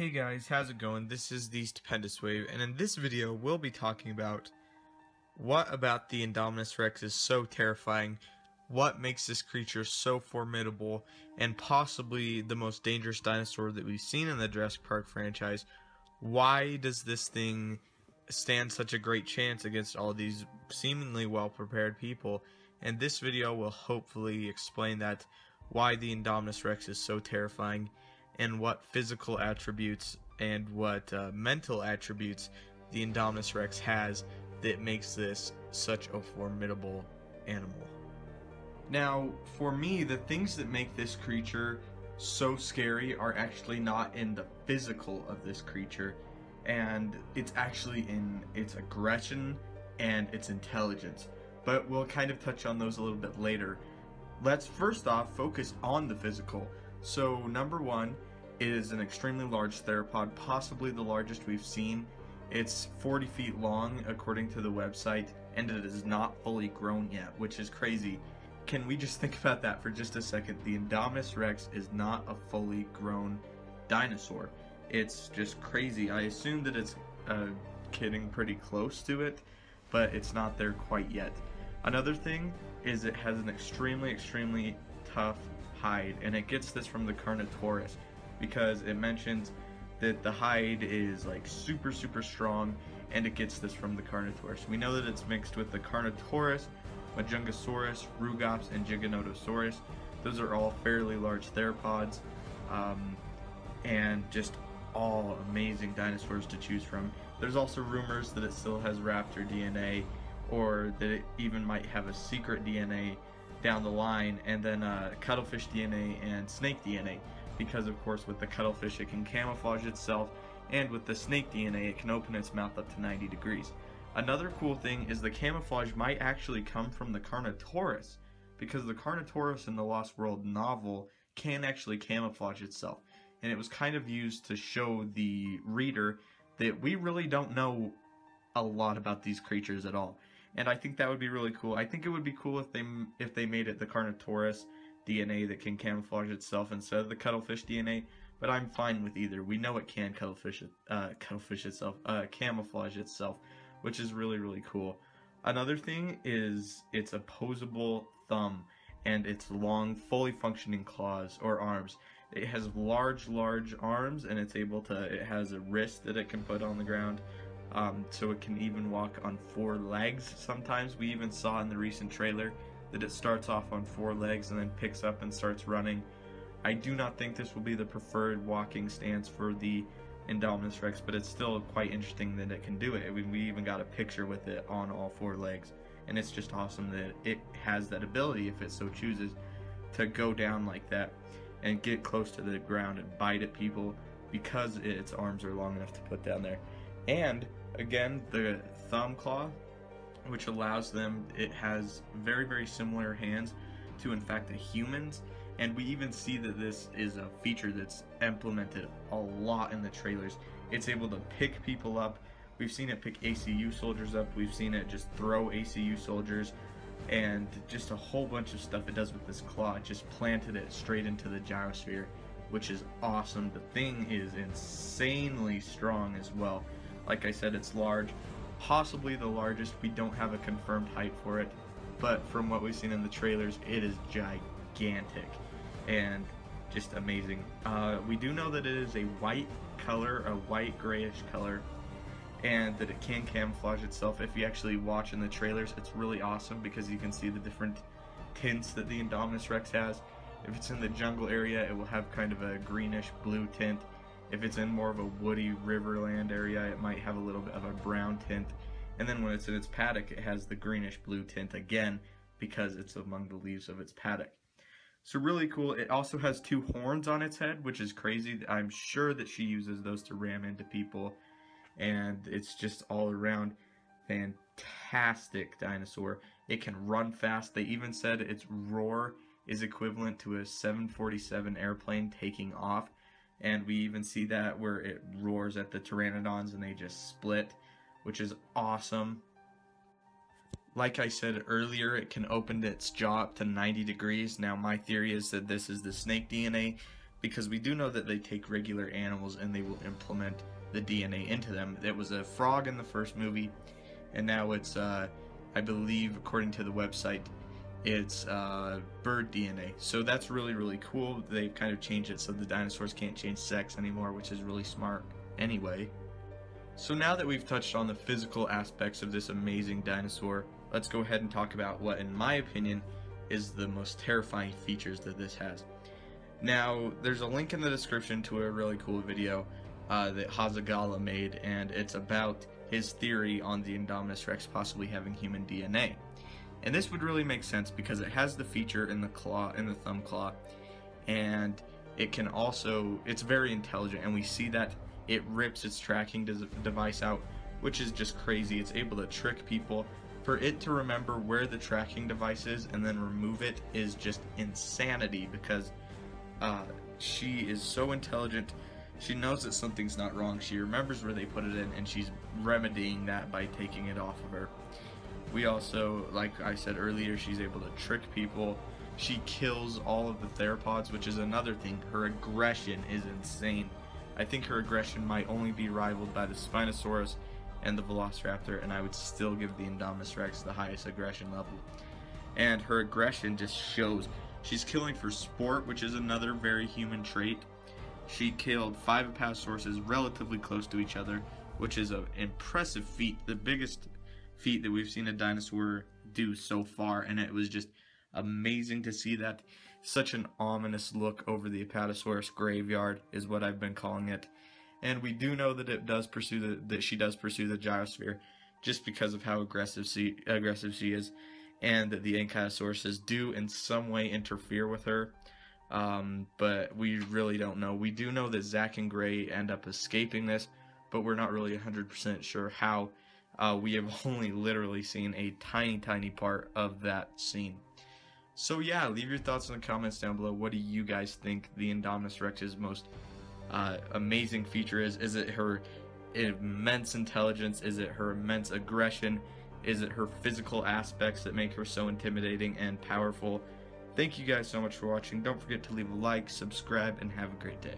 Hey guys, how's it going? This is the Stupendous Wave, and in this video we'll be talking about what about the Indominus Rex is so terrifying, what makes this creature so formidable, and possibly the most dangerous dinosaur that we've seen in the Jurassic Park franchise. Why does this thing stand such a great chance against all these seemingly well-prepared people? And this video will hopefully explain that, why the Indominus Rex is so terrifying, and what physical attributes and what mental attributes the Indominus Rex has that makes this such a formidable animal. Now, for me, the things that make this creature so scary are actually not in the physical of this creature, and it's actually in its aggression and its intelligence. But we'll kind of touch on those a little bit later. Let's first off focus on the physical. So number one is an extremely large theropod, possibly the largest we've seen. It's 40 feet long according to the website, and it is not fully grown yet, which is crazy. Can we just think about that for just a second? The Indominus Rex is not a fully grown dinosaur. It's just crazy. I assume that it's getting pretty close to it, but it's not there quite yet. Another thing is it has an extremely tough hide, and it gets this from the Carnotaurus, because it mentions that the hide is like super strong, and it gets this from the Carnotaurus. We know that it's mixed with the Carnotaurus, Majungasaurus, Rugops, and Giganotosaurus. Those are all fairly large theropods, and just all amazing dinosaurs to choose from. There's also rumors that it still has raptor DNA, or that it even might have a secret DNA down the line, and then cuttlefish DNA and snake DNA, because of course with the cuttlefish it can camouflage itself, and with the snake DNA it can open its mouth up to 90 degrees. Another cool thing is the camouflage might actually come from the Carnotaurus, because the Carnotaurus in the Lost World novel can actually camouflage itself, and it was kind of used to show the reader that we really don't know a lot about these creatures at all. And I think that would be really cool. I think it would be cool if they made it the Carnotaurus DNA that can camouflage itself instead of the cuttlefish DNA, but I'm fine with either. We know it can camouflage itself, which is really cool. Another thing is its opposable thumb and its long, fully functioning claws or arms. It has large arms, and it has a wrist that it can put on the ground. So it can even walk on 4 legs sometimes. We even saw in the recent trailer that it starts off on 4 legs and then picks up and starts running. I do not think this will be the preferred walking stance for the Indominus Rex, but it's still quite interesting that it can do it. We even got a picture with it on all 4 legs, and it's just awesome that it has that ability, if it so chooses, to go down like that and get close to the ground and bite at people, because its arms are long enough to put down there. And again, the thumb claw, which allows them, it has very similar hands to, in fact, a human's, and we even see that this is a feature that's implemented a lot in the trailers. It's able to pick people up. We've seen it pick ACU soldiers up, we've seen it just throw ACU soldiers, and just a whole bunch of stuff it does with this claw. It just planted it straight into the gyrosphere, which is awesome. The thing is insanely strong as well. Like I said, it's large, possibly the largest. We don't have a confirmed height for it, but from what we've seen in the trailers, it is gigantic and just amazing. We do know that it is a white color, a white grayish color, and that it can camouflage itself. If you actually watch in the trailers, it's really awesome, because you can see the different tints that the Indominus Rex has. If it's in the jungle area, it will have kind of a greenish blue tint. If it's in more of a woody riverland area, it might have a little bit of a brown tint. And then when it's in its paddock, it has the greenish blue tint again, because it's among the leaves of its paddock. So really cool. It also has 2 horns on its head, which is crazy. I'm sure that she uses those to ram into people. And it's just all around fantastic dinosaur. It can run fast. They even said its roar is equivalent to a 747 airplane taking off. And we even see that where it roars at the pteranodons and they just split, which is awesome. Like I said earlier, it can open its jaw up to 90 degrees. Now my theory is that this is the snake DNA because we do know that they take regular animals and they will implement the DNA into them. It was a frog in the first movie, and now it's, I believe, according to the website, it's bird DNA. So that's really, really cool. They've kind of changed it so the dinosaurs can't change sex anymore, which is really smart anyway. So now that we've touched on the physical aspects of this amazing dinosaur, let's go ahead and talk about what, in my opinion, is the most terrifying features that this has. Now, there's a link in the description to a really cool video that Hazagala made, and it's about his theory on the Indominus Rex possibly having human DNA. And this would really make sense because it has the feature in the claw, in the thumb claw, and it can also, it's very intelligent, and we see that it rips its tracking device out, which is just crazy. It's able to trick people. For it to remember where the tracking device is and then remove it is just insanity, because she is so intelligent. She knows that something's not wrong. She remembers where they put it in, and she's remedying that by taking it off of her. We also, like I said earlier, she's able to trick people. She kills all of the theropods, which is another thing. Her aggression is insane. I think her aggression might only be rivaled by the Spinosaurus and the Velociraptor, and I would still give the Indominus Rex the highest aggression level. And her aggression just shows. She's killing for sport, which is another very human trait. She killed 5 Apatosauruses relatively close to each other, which is an impressive feat, the biggest feat that we've seen a dinosaur do so far, and it was just amazing to see that. Such an ominous look over the Apatosaurus graveyard is what I've been calling it. And we do know that it does pursue that she does pursue the gyrosphere, just because of how aggressive she is, and that the Ankylosauruses do in some way interfere with her. But we really don't know. We do know that Zach and Gray end up escaping this, but we're not really 100% sure how. We have only literally seen a tiny part of that scene. So yeah, leave your thoughts in the comments down below. What do you guys think the Indominus Rex's most amazing feature is? Is it her immense intelligence? Is it her immense aggression? Is it her physical aspects that make her so intimidating and powerful? Thank you guys so much for watching. Don't forget to leave a like, subscribe, and have a great day.